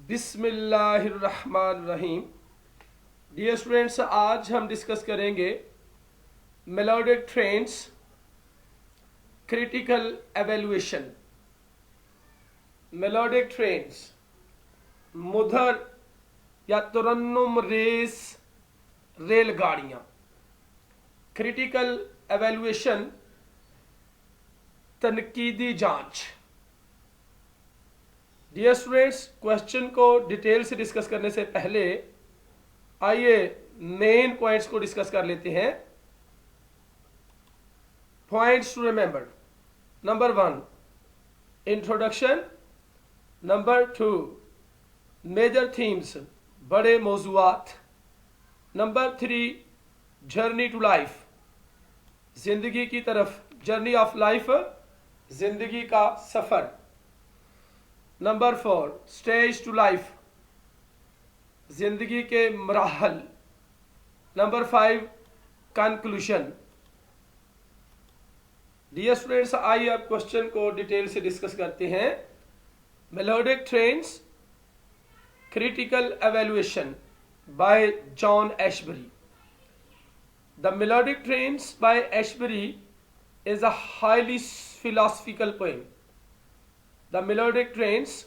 बिस्मिल्लाहिर्रहमानिर्रहीम। Dear students, आज हम डिस्कस करेंगे melodic trends, critical evaluation. Melodic trends, मुधर या तुरन्नुम रेस रेलगाड़ियाँ। क्रिटिकल एवेल्युएशन, तनकीदी जांच। डियर स्टूडेंट्स, क्वेश्चन को डिटेल से डिस्कस करने से पहले आइए मेन पॉइंट्स को डिस्कस कर लेते हैं। Points to remember: number 1 introduction, number 2 major themes, बड़े मौजूआत, नंबर 3 जर्नी टू लाइफ, जिंदगी की तरफ, जर्नी ऑफ लाइफ, जिंदगी का सफर, नंबर 4 स्टेज टू लाइफ, जिंदगी के मराहल, नंबर 5 कंक्लूशन। डियर स्टूडेंट्स, आइए अब क्वेश्चन को डिटेल से डिस्कस करते हैं। Melodic trends, critical evaluation by John Ashbery. The melodic trends by Ashbery is a highly philosophical poem. The Melodic Trains,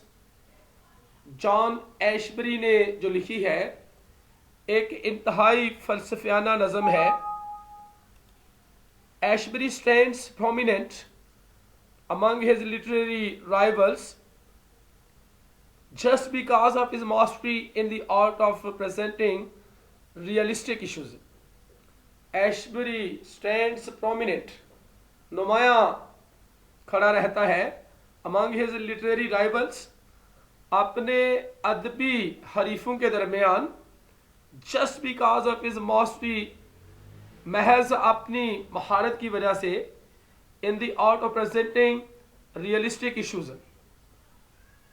John Ashbery ने जो लिखी है, एक इंतहाई फलसफियाना नज़म है। Ashbery stands prominent among his literary rivals just because of his mastery in the art of presenting realistic issues. Ashbery stands prominent, नुमाया खड़ा रहता है, अमंग हिज लिटरेरी राइवल्स, अपने अदबी हरीफों के दरमियान, just because of his mastery, महज अपनी महारत की वजह से, in the art of presenting realistic issues.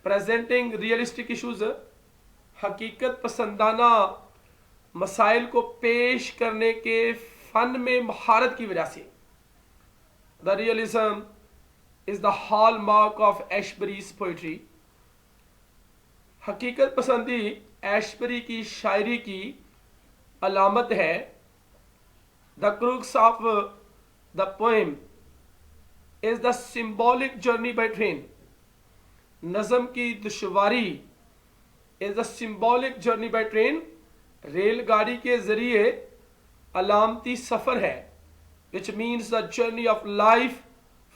Presenting realistic issues, हकीकत पसंदाना मसाइल को पेश करने के फ़न में महारत की वजह से। The realism is the hallmark of Ashbery's poetry. हकीकत पसंदी एशबरी की शायरी की अलामत है। The crux of the poem is the symbolic journey by train. नज़म की दुश्वारी is the symbolic journey by train, रेलगाड़ी के जरिए अलामती सफ़र है, which means the journey of life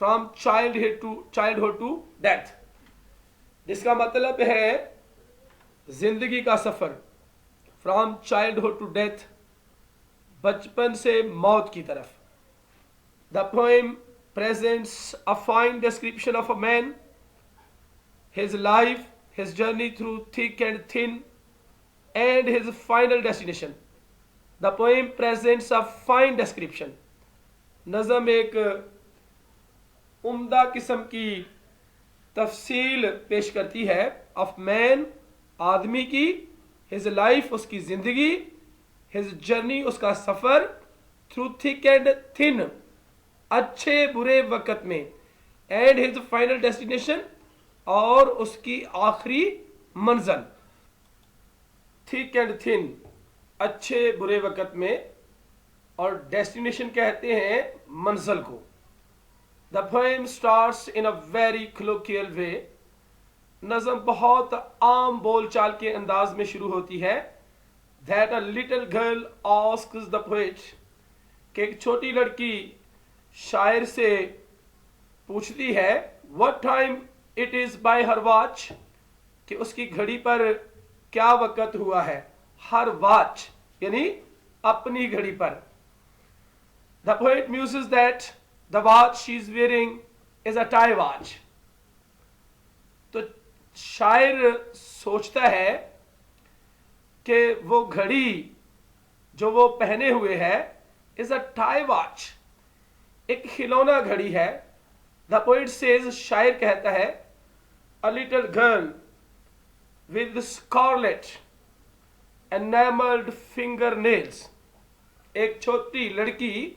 from childhood to death. जिसका मतलब है जिंदगी का सफर, from childhood to death, बचपन से मौत की तरफ। The poem presents a fine description of a man, his life, his journey through thick and thin, and his final destination. The poem presents a fine description. नज़म एक उम्दा किस्म की तफसील पेश करती है ऑफ मैन, आदमी की, हिज लाइफ, उसकी ज़िंदगी, हिज जर्नी, उसका सफ़र, थ्रू थिक एंड थिन, अच्छे बुरे वक़्त में, एंड हिज फाइनल डेस्टिनेशन, और उसकी आखिरी मंजिल। थिक एंड थिन, अच्छे बुरे वक़्त में, और डेस्टिनेशन कहते हैं मंजिल को। The poem starts in a very colloquial way. नज़म बहुत आम बोलचाल के अंदाज में शुरू होती है। That a little girl asks the poet, कि एक छोटी लड़की शायर से पूछती है, what time it is by her watch, कि उसकी घड़ी पर क्या वक़्त हुआ है। हर वॉच यानी अपनी घड़ी पर। The poet muses that the watch she is wearing is a tie watch. तो शायर सोचता है कि वो घड़ी जो वो पहने हुए है is a tie watch, एक खिलौना घड़ी है। The poet says, शायर कहता है, a little girl with scarlet enameled fingernails, एक छोटी लड़की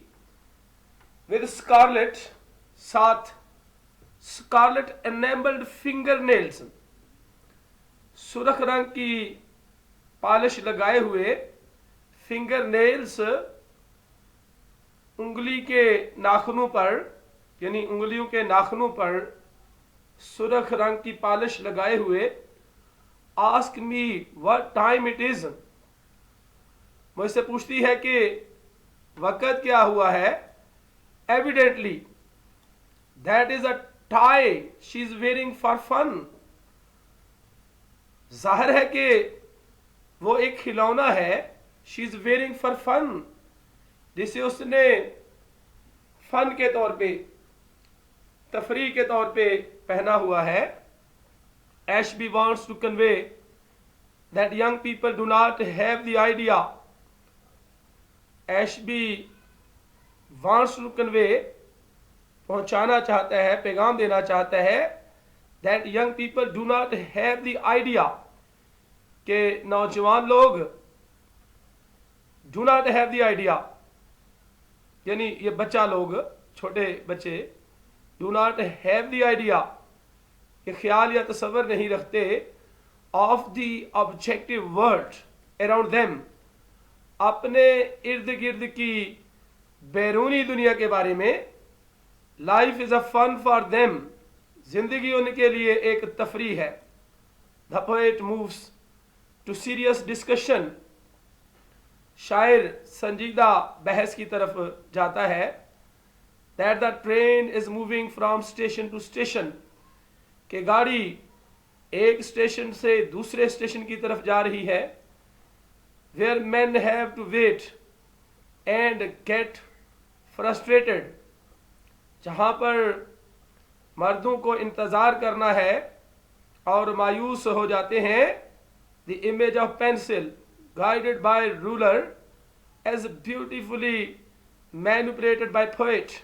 with scarlet, साथ scarlet enameled fingernails, सुर्ख रंग की पॉलिश लगाए हुए, फिंगर नेल्स, उंगली के नाखूनों पर यानी उंगलियों के नाखूनों पर सुर्ख रंग की पॉलिश लगाए हुए, ask me what time it is, मुझसे पूछती है कि वक़्त क्या हुआ है। Evidently that is a tie she is wearing for fun, जाहिर है कि वो एक खिलौना है, she is wearing for fun, जिसे उसने फन के तौर पे, तफरी के तौर पे पहना हुआ है। Ashby wants to convey that young people do not have the idea. Ashby wants to convey, पहुंचाना चाहता है, पैगाम देना चाहता है, that young people do not have the idea, कि नौजवान लोग do not have the idea, यानी ये बच्चा लोग, छोटे बच्चे, do not have the idea, ये ख्याल या तसव्वुर नहीं रखते, of the objective world around them, अपने इर्द गिर्द की बैरूनी दुनिया के बारे में। Life is a fun for them, जिंदगी उनके लिए एक तफरी है। The poet moves to serious discussion, शायर संजीदा बहस की तरफ जाता है। That the train is moving from station to station, कि गाड़ी एक स्टेशन से दूसरे स्टेशन की तरफ जा रही है। Where man have to wait and get frustrated, जहाँ पर मर्दों को इंतज़ार करना है और मायूस हो जाते हैं। The image of pencil guided by ruler as beautifully manipulated by poet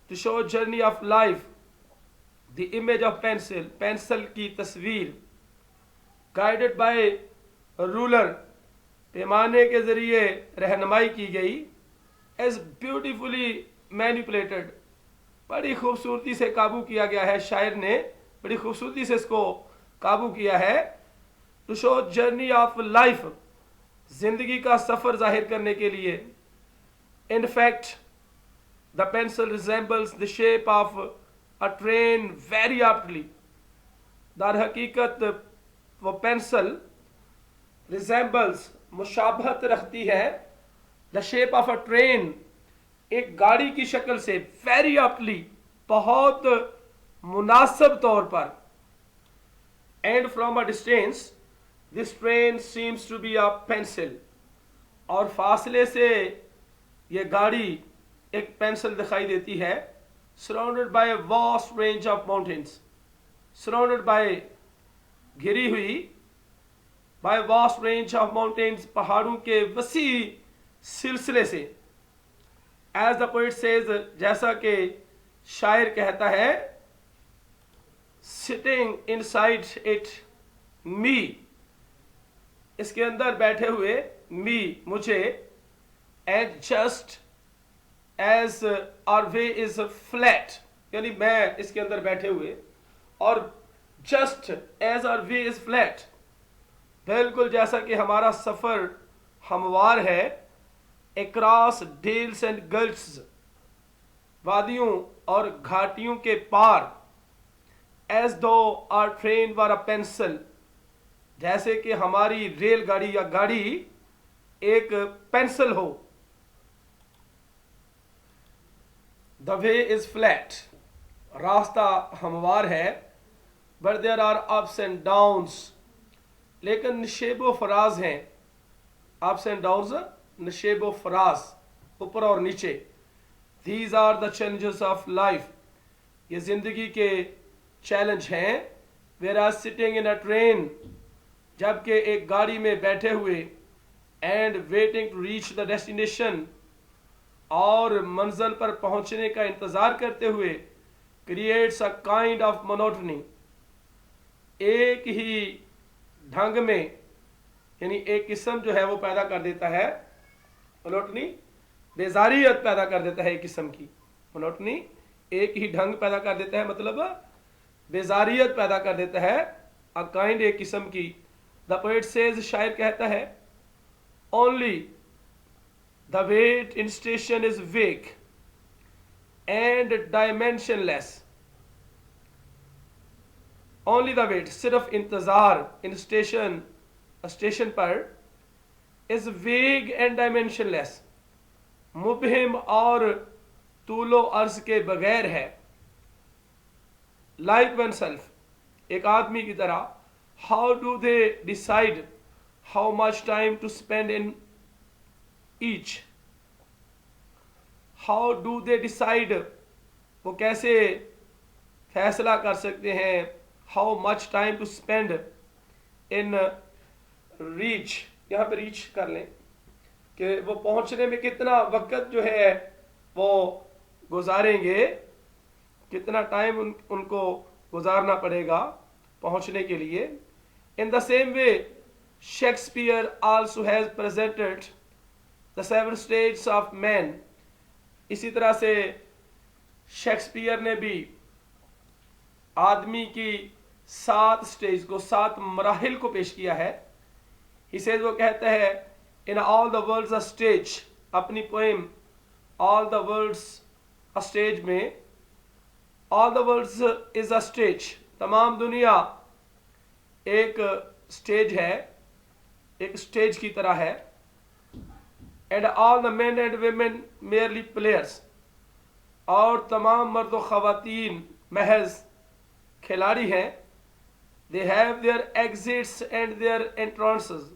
to show journey of life. The image of pencil, pencil की तस्वीर, गाइडेड बाय रूलर, पैमाने के जरिए रहनुमाई की गई। एज ब्यूटिफुली मैनिपुलेटेड, बड़ी खूबसूरती से काबू किया गया है, शायर ने बड़ी खूबसूरती से इसको काबू किया है। To show journey of life, जिंदगी का सफर जाहिर करने के लिए। In fact the pencil resembles the shape of a train very aptly, दर हकीकत वो पेंसिल रिजेंबल्स, मुशाबहत रखती है, the shape of a train, एक गाड़ी की शक्ल से, वेरी एप्टली, बहुत मुनासिब तौर पर। And from a distance this train seems to be a pencil, और फासले से ये गाड़ी एक पेंसिल दिखाई देती है। Surrounded by a vast range of mountains, surrounded by, घिरी हुई, bye vast range of mountains, पहाड़ों के वसी सिलसिले से। एज द पोएट सेज, जैसा कि शायर कहता है, सिटिंग इनसाइड इट मी, इसके अंदर बैठे हुए, मी मुझे, and just as our way is flat, यानी मैं इसके अंदर बैठे हुए, और just as our way is flat, बिल्कुल जैसा कि हमारा सफर हमवार है। अक्रॉस डेल्स एंड गल्फ्स, वादियों और घाटियों के पार। As though our train were a pencil, जैसे कि हमारी रेलगाड़ी या गाड़ी एक पेंसिल हो। द वे इज फ्लैट, रास्ता हमवार है। But there are ups and downs, लेकिन नशेबो फराज हैं। अप्स एंड डाउन्स, नशेबो फराज, ऊपर और नीचे। These are the challenges of life, ये जिंदगी के चैलेंज हैं। Where are sitting in a train, जबकि एक गाड़ी में बैठे हुए, and waiting to reach the destination, और मंजिल पर पहुंचने का इंतजार करते हुए, creates a kind of monotony, एक ही ढंग में, यानी एक किस्म जो है वो पैदा कर देता है। मोनोटनी, बेजारियत पैदा कर देता है एक किस्म की। मोनोटनी एक ही ढंग पैदा कर देता है, मतलब बेजारियत पैदा कर देता है। अ काइंड, एक किस्म की। द पोएट सेज, शायर कहता है, only the wait in station is vague and dimensionless. Only the wait, सिर्फ इंतजार, इन स्टेशन, स्टेशन पर, इज वेग एंड डायमेंशनलेस, मुबहिम और तूलो अर्ज के बगैर है। लाइक वन सेल्फ, एक आदमी की तरह। How do they decide how much time to spend in each? How do they decide, वो कैसे फैसला कर सकते हैं, how much time to spend in reach, यहाँ पे रीच कर लें कि वो पहुंचने में कितना वक्त जो है वो गुजारेंगे, कितना टाइम उनको गुजारना पड़ेगा पहुंचने के लिए। In the same way Shakespeare also has presented the 7 states of man. इसी तरह से शेक्सपियर ने भी आदमी की 7 स्टेज को, 7 मराहिल को पेश किया है। ही सेज, वो कहता है, in all the world's a stage, अपनी poem all the world's a stage में, all the world is a stage, तमाम दुनिया एक स्टेज है, एक स्टेज की तरह है। And all the men and women merely players, और तमाम मर्द व खवातीन महज खिलाड़ी हैं। They have their exits and their entrances,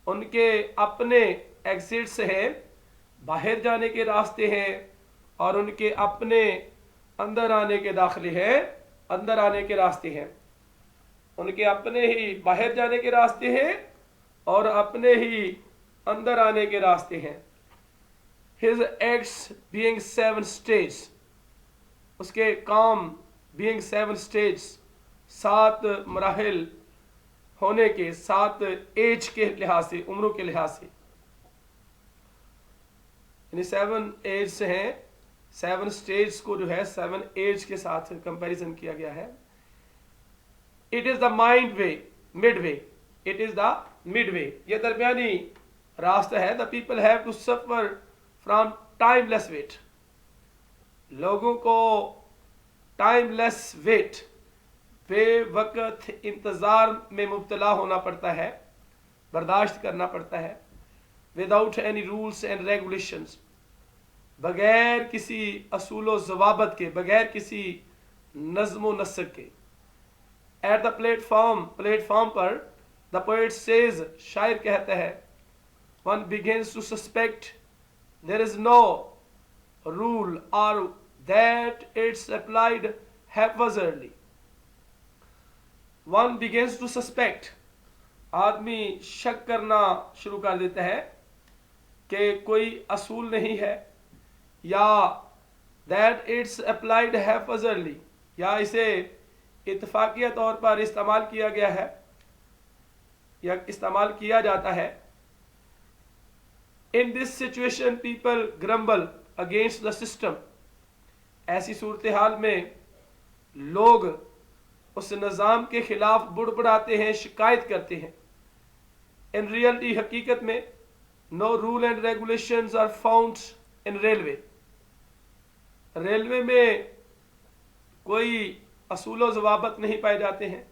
उनके अपने एग्जिट्स हैं, बाहर जाने के रास्ते हैं, और उनके अपने अंदर आने के दाखिले हैं, अंदर आने के रास्ते हैं। उनके अपने ही बाहर जाने के रास्ते हैं और अपने ही अंदर आने के रास्ते हैं। His acts being 7 stages, उसके काम being 7 stages, 7 मराहिल होने के, 7 एज के लिहाज से, उम्रों के लिहाज से, यानी 7 एज से हैं। 7 स्टेज को जो है 7 एज के साथ कंपैरिजन किया गया है। It is the mind way, mid way, it is the mid way, ये दरमियानी रास्ता है। The people have to suffer from timeless wait, लोगों को टाइमलेस वेट, बेवक्त इंतजार में मुब्तला होना पड़ता है, बर्दाश्त करना पड़ता है। Without any rules and regulations, बगैर किसी असूल ज़वाबत के, बगैर किसी नज़्म नस्क के। एट द प्लेटफॉर्म पर, द पोएट सेज, शायर कहता है, one begins to suspect there is no rule or that it's applied haphazardly. One begins to suspect, आदमी शक करना शुरू कर देता है कि कोई असूल नहीं है, या दैट इट्स अप्लाइड हैपवजर्डली, या इसे इत्तफाकिया तौर पर इस्तेमाल किया गया है या इस्तेमाल किया जाता है। In this situation people grumble against the system, ऐसी सूरत हाल में लोग उस निज़ाम के खिलाफ बुड़बुड़ाते हैं, शिकायत करते हैं। इन रियलिटी, हकीकत में, no rule and regulations are found in railway, railway में कोई असूल व ज़वाबत नहीं पाए जाते हैं।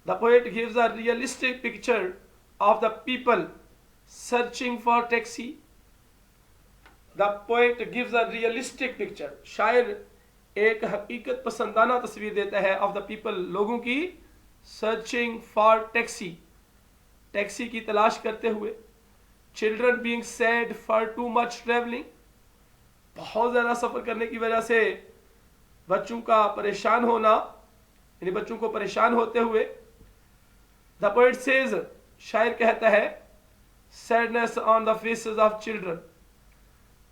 The poet gives a realistic picture of the people searching for taxi. The poet gives a realistic picture, शायर एक हकीकत पसंदाना तस्वीर देता है ऑफ द पीपल, लोगों की, सर्चिंग फॉर टैक्सी, टैक्सी की तलाश करते हुए। Children being sad for too much travelling, बहुत ज़्यादा सफ़र करने की वजह से बच्चों का परेशान होना, यानी बच्चों को परेशान होते हुए। द पोएट सेज, शायर कहता है, sadness on the faces of children,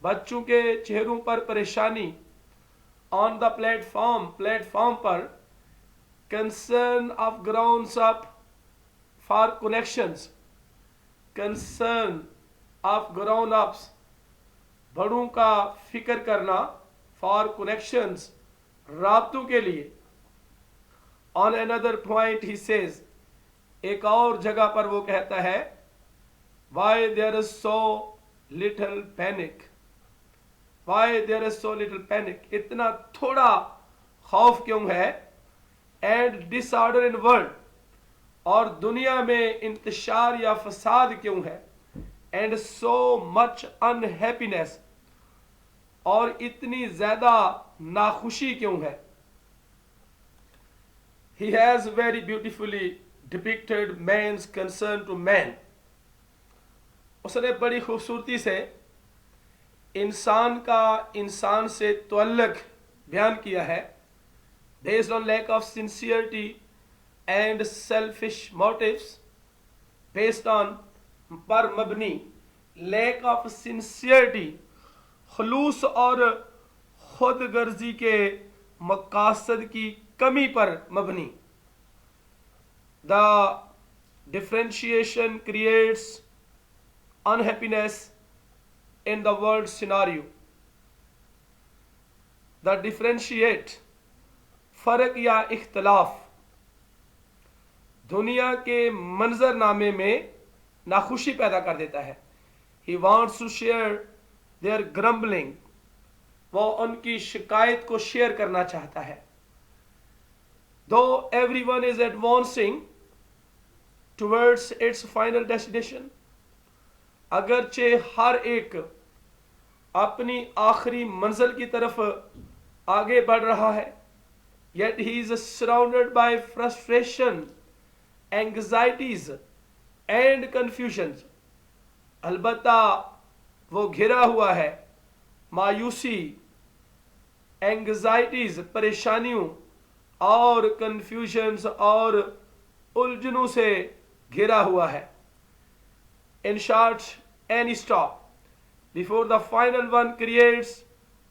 बच्चों के चेहरों पर परेशानी। ऑन द प्लेटफॉर्म पर, concern of grounds of for connections, concern of ground of, बड़ों का फिक्र करना, फॉर कनेक्शंस, राब्तों के लिए। On another point he says, एक और जगह पर वो कहता है, why there is so little panic, why there is so little panic, इतना थोड़ा खौफ क्यों है, एंड डिसऑर्डर इन वर्ल्ड, और दुनिया में इंतशार या फसाद क्यों है, एंड सो मच अनहैप्पीनेस, और इतनी ज्यादा नाखुशी क्यों है। He has very beautifully depicted man's concern to man. उसने बड़ी खूबसूरती से इंसान का इंसान से तअल्लुक़ बयान किया है, based on lack of sincerity and selfish motives, based on पर मबनी lack of sincerity, खलूस और खुद गर्जी के मकासद की कमी पर मबनी। The differentiation creates unhappiness in the world scenario. The differentiate, फर्क या इख्तलाफ, दुनिया के मंजरनामे में नाखुशी पैदा कर देता है। He wants to share their grumbling, वो उनकी शिकायत को शेयर करना चाहता है। Though everyone is advancing towards its final destination, अगरचे हर एक अपनी आखिरी मंजिल की तरफ आगे बढ़ रहा है, yet he is surrounded by frustration, anxieties and confusions, अलबत्ता वो घिरा हुआ है मायूसी, एंग्जाइटीज परेशानियों और कंफ्यूजन्स और उलझनों से घिरा हुआ है। In short, any stop before the final one creates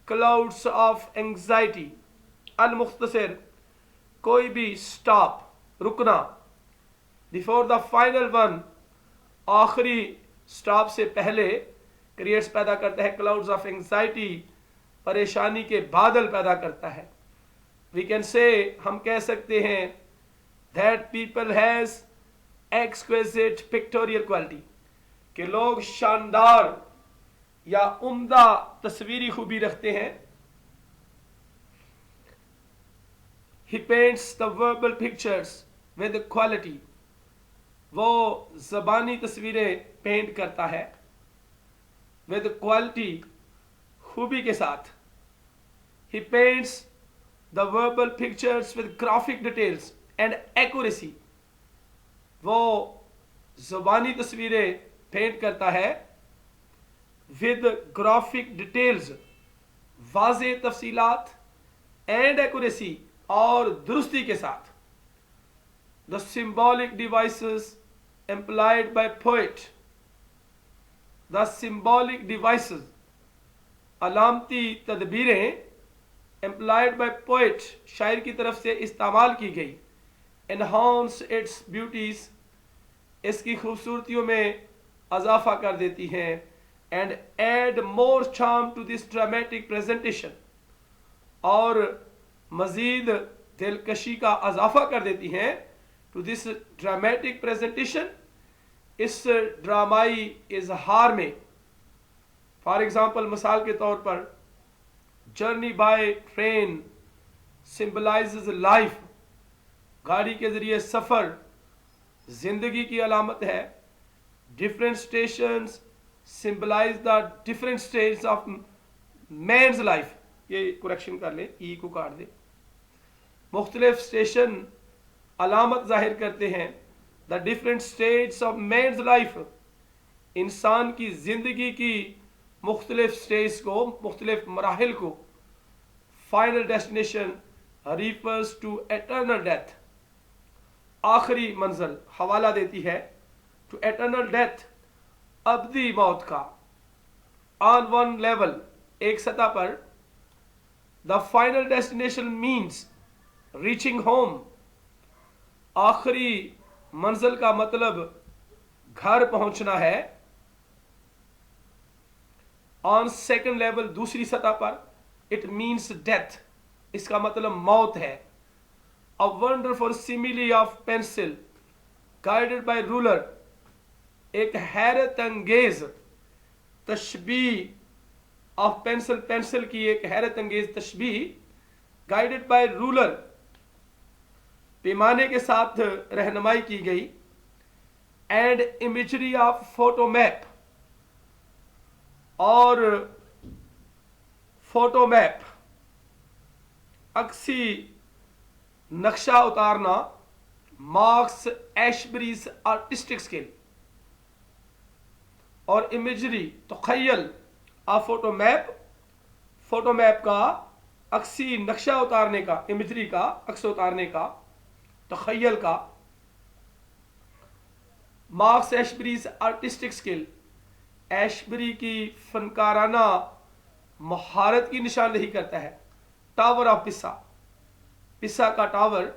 clouds of anxiety. अल मुख्तसर, कोई भी स्टॉप, रुकना, बिफोर द फाइनल वन, आखिरी स्टॉप से पहले, क्रिएट्स पैदा करता है क्लाउड्स ऑफ एंग्जाइटी, परेशानी के बादल पैदा करता है। वी कैन से, हम कह सकते हैं, that people has exquisite pictorial quality, कि लोग शानदार या उम्दा तस्वीरी खूबी रखते हैं। He paints the verbal pictures with quality, वो जबानी तस्वीरें पेंट करता है विद क्वालिटी, खूबी के साथ। He paints the verbal pictures with graphic details and accuracy, वो ज़बानी तस्वीरें पेंट करता है विद ग्राफिक डिटेल्स, वाज़े तफसीलात, एंड एक्यूरेसी, और दुरुस्ती के साथ। The symbolic devices employed by poet, the symbolic devices, अलामती तदबीरें, एम्प्लॉयड बाय पोएट, शायर की तरफ से इस्तेमाल की गई, एनहांस इट्स ब्यूटीज, इसकी खूबसूरतियों में अजाफा कर देती हैं, and add more charm to this dramatic presentation, और मजीद दिलकशी का अजाफा कर देती हैं टू दिस ड्रामेटिक प्रेजेंटेशन, इस ड्रामाई इजहार में। फॉर एग्जाम्पल, मिसाल के तौर पर, journey by train symbolizes life, गाड़ी के जरिए सफ़र जिंदगी की अलामत है। Different stations symbolize the different stage of man's life, ये करेक्शन कर ले, ई को काट दे। मुख्तलिफ स्टेशन अलामत जाहिर करते हैं the different stage of man's life, इंसान की जिंदगी की मुख्तलिफ स्टेज को, मुख्तलिफ मराहिल को। Final destination refers to eternal death, आखिरी मंजिल हवाला देती है टू एटर्नल डेथ, अबदी मौत का। ऑन वन लेवल, एक सतह पर, the final destination means reaching home, आखिरी मंजिल का मतलब घर पहुंचना है। ऑन सेकेंड लेवल, दूसरी सतह पर, इट मीन्स डेथ, इसका मतलब मौत है। a wonderful simile of pencil guided by ruler, एक हैरत अंगेज तशबीह ऑफ पेंसिल, पेंसिल की एक हैरत अंगेज तशबीह, गाइडेड बाय रूलर, पैमाने के साथ रहनुमाई की गई, and imagery of photo map, और फोटो मैप अक्सी नक्शा उतारना, मार्क्स एशबरीज आर्टिस्टिक स्किल, और इमेजरी तखय्युल of photo map, photo map का अक्सी नक्शा उतारने का, इमेजरी का अक्स उतारने का, तखय्युल का, marks Ashbery's artistic skill, Ashbery की फनकाराना महारत की निशानदेही करता है। टावर ऑफ पिसा, पिसा का tower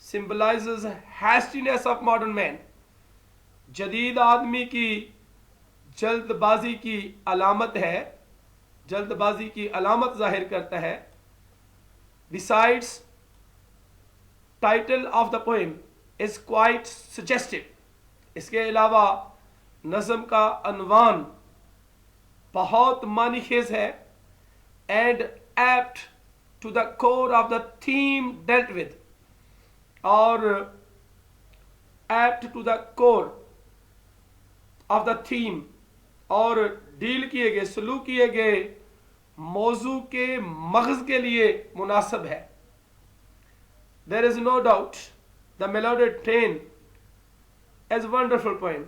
symbolizes hastiness of modern man, जदीद आदमी की जल्दबाजी की अलामत है, जल्दबाजी की अलामत जाहिर करता है। Besides title of the poem is quite suggestive, इसके अलावा नज़म का अनवान बहुत मानीखेज है, and apt to the core of the theme dealt with, और apt to the core of the theme, और डील किए गए, सलूक किए गए मौजू के मगज के लिए मुनासिब है। There is no doubt the melodic train as wonderful poem,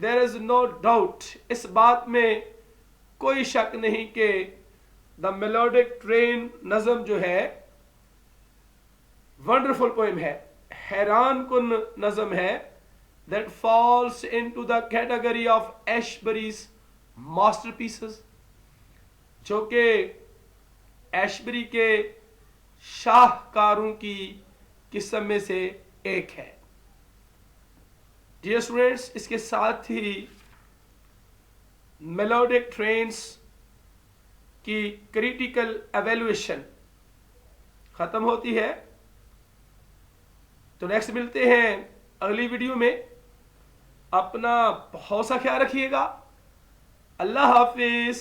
there is no doubt, इस बात में कोई शक नहीं कि द मेलोडिक ट्रेन नज़म जो है वंडरफुल पोएम है, हैरान कुन नज़म है, that falls into the category of Ashbery's masterpieces, जो कि एशबरी के शाहकारों की किस्म में से एक है। डियर स्टूडेंट्स, इसके साथ ही मेलोडिक ट्रेन्स की क्रिटिकल एवेल्युएशन खत्म होती है। तो नेक्स्ट मिलते हैं अगली वीडियो में। अपना बहुत सा ख्याल रखिएगा। अल्लाह हाफिज।